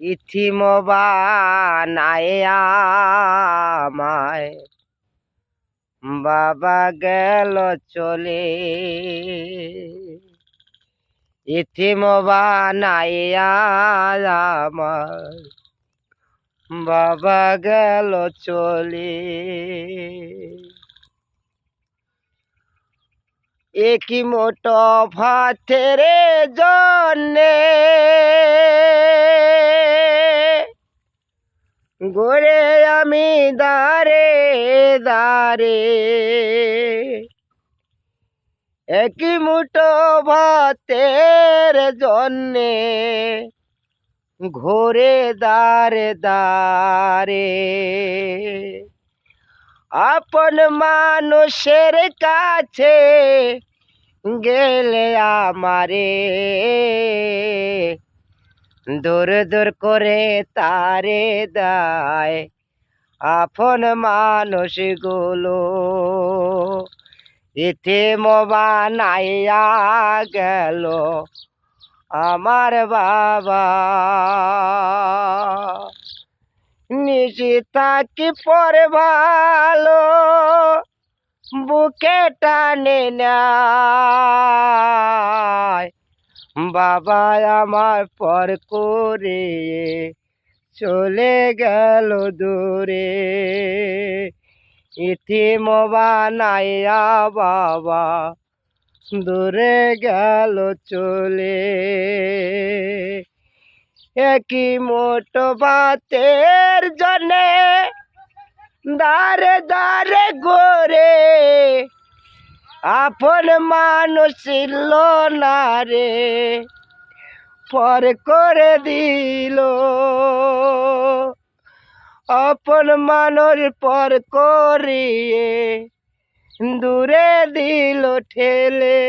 ইথিম বানায় আমায় বাবা গেল চলে। ইথিম বানায় আমায় বাবা গেল চলে। একই মোটো ভাতের জন্যে ঘুরে আমি দাঁড়ে দাঁড়ে, একই মুঠো ভাতের জন্যে ঘুরে দাঁড়ে দাঁড়ে। আপন মানুষের কাছে গেলে আমারে দূর দূর করে তারে দেয় আপন মানুষগুলো। ইথিম বানাইয়া গেল আমার বাবা। নিজে থাকি পরে ভালো বুকে টানে নেয়, বাবা আমার পর করে চলে গেল দূরে। ইথিম বানাইয়া বাবা দূরে গেল চলে। একই মোটো ভাতের জন্যে দাঁড়ে দাঁড়ে গোরে আপন মানুষ ছিল না রে, পর করে দিল আপন মানুষ পর করিয়ে দূরে দিল ঠেলে।